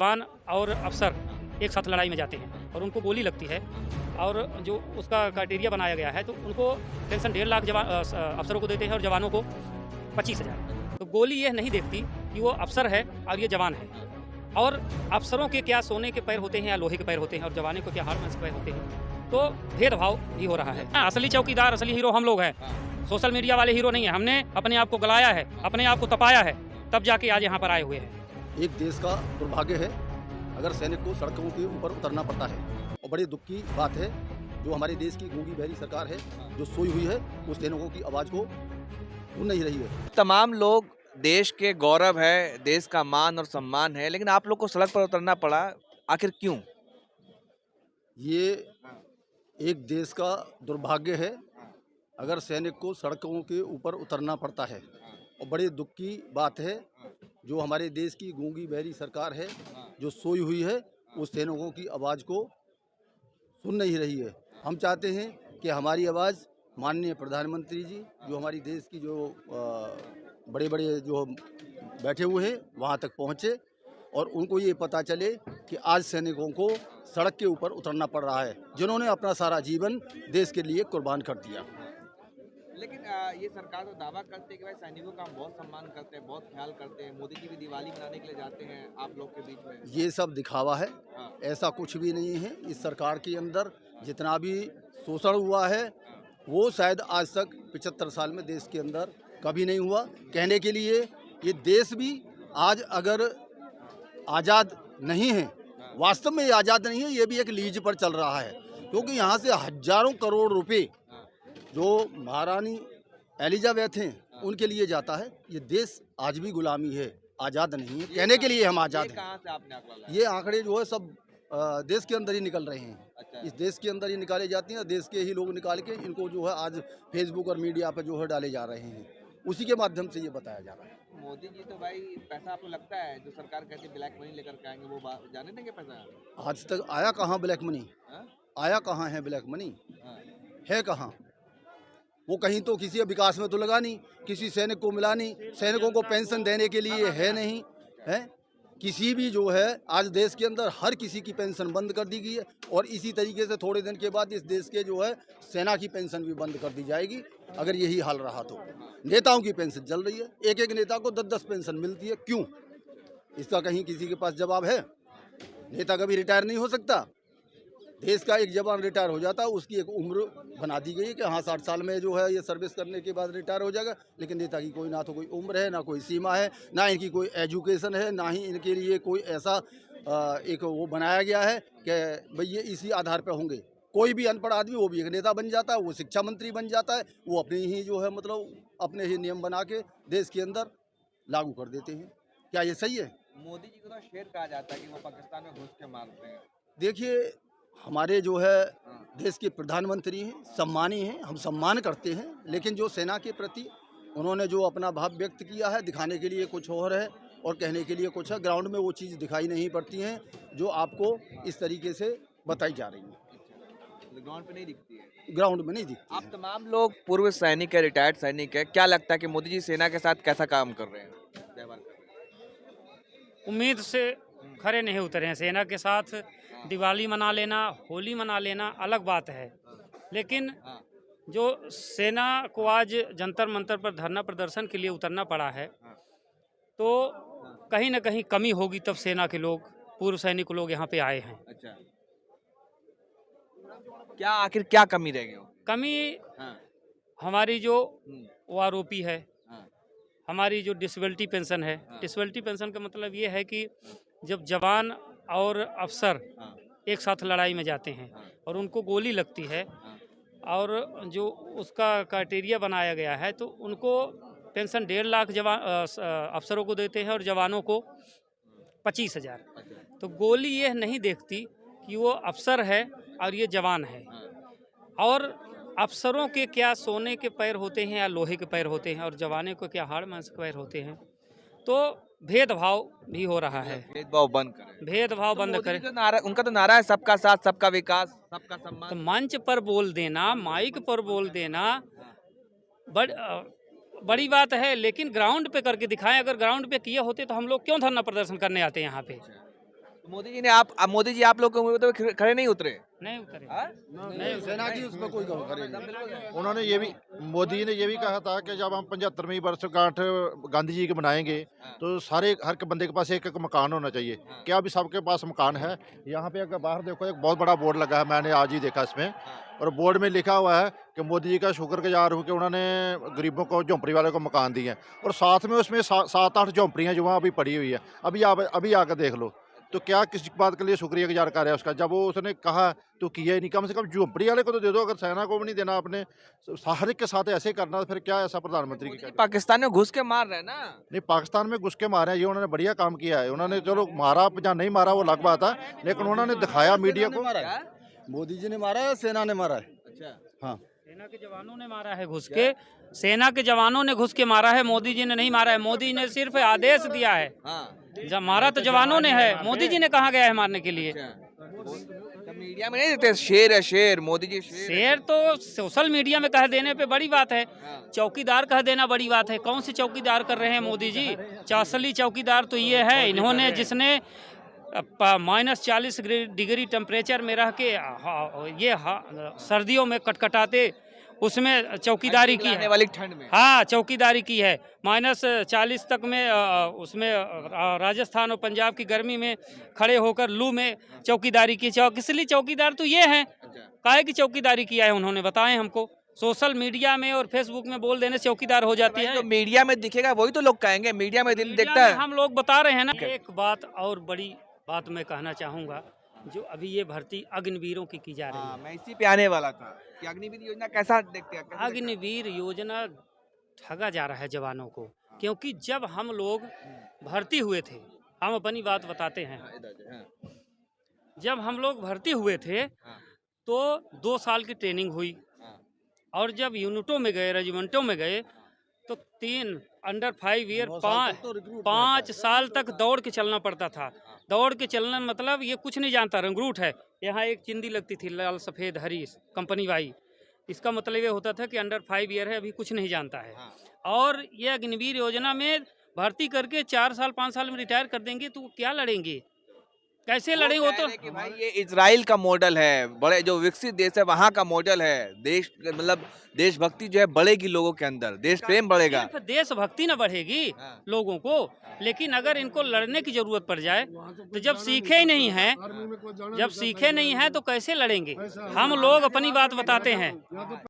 जवान और अफसर एक साथ लड़ाई में जाते हैं और उनको गोली लगती है और जो उसका क्राइटेरिया बनाया गया है तो उनको पेंशन 1.5 लाख अफसरों को देते हैं और जवानों को 25,000। तो गोली यह नहीं देखती कि वो अफसर है और ये जवान है, और अफसरों के क्या सोने के पैर होते हैं या लोहे के पैर होते हैं और जवानों को क्या हाड़ मांस के पैर होते हैं। तो भेदभाव भी हो रहा है। असली चौकीदार, असली हीरो हम लोग हैं, सोशल मीडिया वाले हीरो नहीं है। हमने अपने आप को गलाया है, अपने आप को तपाया है, तब जाके आज यहाँ पर आए हुए हैं। एक देश का दुर्भाग्य है अगर सैनिक को सड़कों के ऊपर उतरना पड़ता है, और बड़ी दुख की बात है जो हमारे देश की गूंगी बहरी सरकार है जो सोई हुई है, उस सैनिकों की आवाज़ को सुन नहीं रही है। तमाम लोग देश के गौरव है, देश का मान और सम्मान है, लेकिन आप लोग को सड़क पर उतरना पड़ा, आखिर क्यों? ये एक देश का दुर्भाग्य है अगर सैनिक को सड़कों के ऊपर उतरना पड़ता है, और बड़ी दुख की बात है जो हमारे देश की गूंगी बहरी सरकार है जो सोई हुई है, उस सैनिकों की आवाज़ को सुन नहीं रही है। हम चाहते हैं कि हमारी आवाज़ माननीय प्रधानमंत्री जी जो हमारी देश की जो बड़े बड़े जो बैठे हुए हैं वहाँ तक पहुँचे और उनको ये पता चले कि आज सैनिकों को सड़क के ऊपर उतरना पड़ रहा है, जिन्होंने अपना सारा जीवन देश के लिए कुर्बान कर दिया। लेकिन ये सरकार तो दावा करते हैं कि भाई सैनिकों का हम बहुत सम्मान करते हैं, बहुत ख्याल करते हैं। मोदी जी भी दिवाली मनाने के लिए जाते हैं आप लोग के बीच में। ये सब दिखावा है, हाँ। ऐसा कुछ भी नहीं है। इस सरकार के अंदर जितना भी शोषण हुआ है वो शायद आज तक 75 साल में देश के अंदर कभी नहीं हुआ। कहने के लिए ये देश भी आज अगर आज़ाद नहीं है, वास्तव में ये आज़ाद नहीं है, ये भी एक लीज पर चल रहा है, क्योंकि यहाँ से हजारों करोड़ रुपए जो महारानी एलिजाबेथ हैं उनके लिए जाता है। ये देश आज भी गुलामी है, आज़ाद नहीं है। कहने के लिए हम आज़ाद हैं। कहाँ से आपने आंकड़ा लगाया? ये आंकड़े जो है सब देश के अंदर ही निकल रहे हैं। अच्छा। इस देश के अंदर ही निकाले जाती हैं, देश के ही लोग निकाल के इनको जो है आज फेसबुक और मीडिया पर जो है डाले जा रहे हैं, उसी के माध्यम से ये बताया जा रहा है। मोदी जी तो भाई पैसा आपको लगता है जो सरकार कहती है ब्लैक मनी लेकर के आएंगे, वो जाने देंगे पैसा? आज तक आया कहाँ ब्लैक मनी? हाँ? आया कहाँ है ब्लैक मनी? हाँ। है कहाँ? वो कहीं तो किसी विकास में तो लगा नहीं, किसी सैनिक को मिला नहीं, सैनिकों को पेंशन देने के लिए है नहीं है। किसी भी जो है आज देश के अंदर हर किसी की पेंशन बंद कर दी गई है, और इसी तरीके से थोड़े दिन के बाद इस देश के जो है सेना की पेंशन भी बंद कर दी जाएगी अगर यही हाल रहा तो। नेताओं की पेंशन चल रही है, एक एक नेता को 10-10 पेंशन मिलती है, क्यों? इसका कहीं किसी के पास जवाब है? नेता कभी रिटायर नहीं हो सकता। देश का एक जवान रिटायर हो जाता है, उसकी एक उम्र बना दी गई है कि हाँ 60 साल में जो है ये सर्विस करने के बाद रिटायर हो जाएगा, लेकिन नेता की कोई ना तो कोई उम्र है, ना कोई सीमा है, ना इनकी कोई एजुकेशन है, ना ही इनके लिए कोई ऐसा एक वो बनाया गया है कि भाई ये इसी आधार पर होंगे। कोई भी अनपढ़ आदमी वो भी एक नेता बन जाता है, वो शिक्षा मंत्री बन जाता है, वो अपने ही जो है मतलब अपने ही नियम बना के देश के अंदर लागू कर देते हैं। क्या ये सही है? मोदी जी को तो शेर कहा जाता है कि वो पाकिस्तान में घुस के मारते हैं। देखिए, हमारे जो है देश के प्रधानमंत्री हैं, सम्मानी हैं, हम सम्मान करते हैं, लेकिन जो सेना के प्रति उन्होंने जो अपना भाव व्यक्त किया है, दिखाने के लिए कुछ और है और कहने के लिए कुछ है। ग्राउंड में वो चीज़ दिखाई नहीं पड़ती हैं जो आपको इस तरीके से बताई जा रही है। ग्राउंड पे नहीं दिखती है। ग्राउंड में नहीं दिखती आप है। तमाम लोग पूर्व सैनिक है, रिटायर्ड सैनिक है, क्या लगता है कि मोदी जी सेना के साथ कैसा काम कर रहे हैं, व्यवहार कर रहे हैं? उम्मीद से खरे नहीं उतरे हैं। सेना के साथ दिवाली मना लेना, होली मना लेना अलग बात है, लेकिन जो सेना को आज जंतर मंतर पर धरना प्रदर्शन के लिए उतरना पड़ा है, तो कहीं ना कहीं कमी होगी, तब सेना के लोग, पूर्व सैनिक लोग यहाँ पे आए हैं। अच्छा, क्या आखिर क्या कमी रह गई हो? कमी हाँ। हमारी जो OROP है, हाँ। हमारी जो डिसेबिलिटी पेंशन है, डिसेबिलिटी पेंशन का मतलब ये है कि जब जवान और अफसर एक साथ लड़ाई में जाते हैं और उनको गोली लगती है और जो उसका क्राइटेरिया बनाया गया है तो उनको पेंशन 1.5 लाख अफसरों को देते हैं और जवानों को 25,000। तो गोली यह नहीं देखती कि वो अफसर है और ये जवान है, और अफसरों के क्या सोने के पैर होते हैं या लोहे के पैर होते हैं और जवानों को क्या हाड़ मांस के पैर होते हैं। तो भेदभाव भी हो रहा है। भेदभाव बंद करें। भेदभाव बंद मोदी जी करें। का नारा, उनका तो नारा है सबका साथ, सबका विकास, सबका तो सम्मान। मंच पर बोल देना, माइक पर बोल देना बड़ी बात है, लेकिन ग्राउंड पे करके दिखाएं। अगर ग्राउंड पे किए होते तो हम लोग क्यों धरना प्रदर्शन करने आते हैं यहाँ पे? मोदी जी आप लोग के मुंह पे खड़े नहीं उतरे। नहीं उतरे। हाँ? नहीं सेना की उसमें कोई करे नहीं। उन्होंने ये भी मोदी जी ने ये भी कहा था कि जब हम 75वीं वर्षगांठ गांधी जी की मनाएंगे तो सारे हर एक बंदे के पास एक एक मकान होना चाहिए। क्या अभी सबके पास मकान है? यहाँ पे अगर बाहर देखो एक बहुत बड़ा बोर्ड लगा है, मैंने आज ही देखा इसमें, और बोर्ड में लिखा हुआ है कि मोदी जी का शुक्रगुजार हूँ कि उन्होंने गरीबों को, झोंपड़ी वाले को मकान दिए हैं, और साथ में उसमें 7-8 झोंपड़ियाँ जो वहाँ अभी पड़ी हुई है। अभी आकर देख लो, तो क्या किस बात के लिए शुक्रिया गुजार कर रहा है उसका, जब वो उसने कहा तो किया ही नहीं। कम से कम झोंपड़ी वाले को तो दे दो, अगर सेना को भी नहीं देना आपने, हर एक के साथ ऐसे करना, तो फिर क्या ऐसा प्रधानमंत्री की क्या? पाकिस्तान में घुस के मार रहे हैं ना। नहीं, पाकिस्तान में घुस के मारे हैं, ये उन्होंने बढ़िया काम किया है। उन्होंने चलो मारा या नहीं मारा वो अलग बात है, लेकिन उन्होंने दिखाया मीडिया को। मोदी जी ने मारा है, सेना ने मारा है? अच्छा, हाँ, सेना के जवानों ने मारा है घुस के। सेना के जवानों ने घुस के मारा है, मोदी जी ने नहीं मारा है। मोदी ने सिर्फ आदेश दिया है। जब मारा तो जवानों ने है, मोदी जी ने कहा गया है मारने के लिए। तो मीडिया में नहीं देते शेर है शेर, मोदी जी शेर तो सोशल मीडिया में कह देने पे बड़ी बात है, चौकीदार कह देना बड़ी बात है। कौन से चौकीदार कर रहे हैं मोदी जी? असली चौकीदार तो ये है, इन्होंने जिसने -40 डिग्री टेम्परेचर में रह के सर्दियों में कटकटाते उसमें चौकीदारी की है। वाली ठंड में हाँ, चौकीदारी की है। -40 तक में उसमें राजस्थान और पंजाब की गर्मी में खड़े होकर लू में चौकीदारी की। इसलिए चौकीदार तो ये हैं। काहे की चौकीदारी किया है उन्होंने, बताएं हमको। सोशल मीडिया में और फेसबुक में बोल देने से चौकीदार हो जाती है। तो मीडिया में दिखेगा वही तो लोग कहेंगे, मीडिया में दिन मीडिया देखता में है। हम लोग बता रहे हैं ना। एक बात और बड़ी बात मैं कहना चाहूँगा, जो अभी ये भर्ती अग्निवीरों की जा रही है। मैं इसी पे आने वाला था कि अग्निवीर योजना कैसा देखते हैं? अग्निवीर योजना ठगा जा रहा है जवानों को, क्योंकि जब हम लोग भर्ती हुए थे, हम अपनी बात बताते हैं, जब हम लोग भर्ती हुए थे तो 2 साल की ट्रेनिंग हुई, और जब यूनिटों में गए, रेजिमेंटों में गए, तो 3 अंडर 5 ईयर 5 साल तक दौड़ के चलना पड़ता था। दौड़ के चलना मतलब ये कुछ नहीं जानता, रंगरूट है। यहाँ एक चिंदी लगती थी लाल सफ़ेद हरी कंपनी वाई, इसका मतलब ये होता था कि अंडर 5 ईयर है, अभी कुछ नहीं जानता है। और ये अग्निवीर योजना में भर्ती करके 4 साल 5 साल में रिटायर कर देंगे, तो वो क्या लड़ेंगे, कैसे लड़ेंगे? वो तो कि भाई ये इजराइल का मॉडल है, बड़े जो विकसित देश है वहाँ का मॉडल है। देश मतलब देशभक्ति जो है बढ़ेगी लोगों के अंदर, देश प्रेम बढ़ेगा। सिर्फ देशभक्ति न बढ़ेगी लोगों को, लेकिन अगर इनको लड़ने की जरूरत पड़ जाए तो जब सीखे ही नहीं हैं, जब सीखे नहीं हैं तो कैसे लड़ेंगे? हम लोग अपनी बात बताते हैं।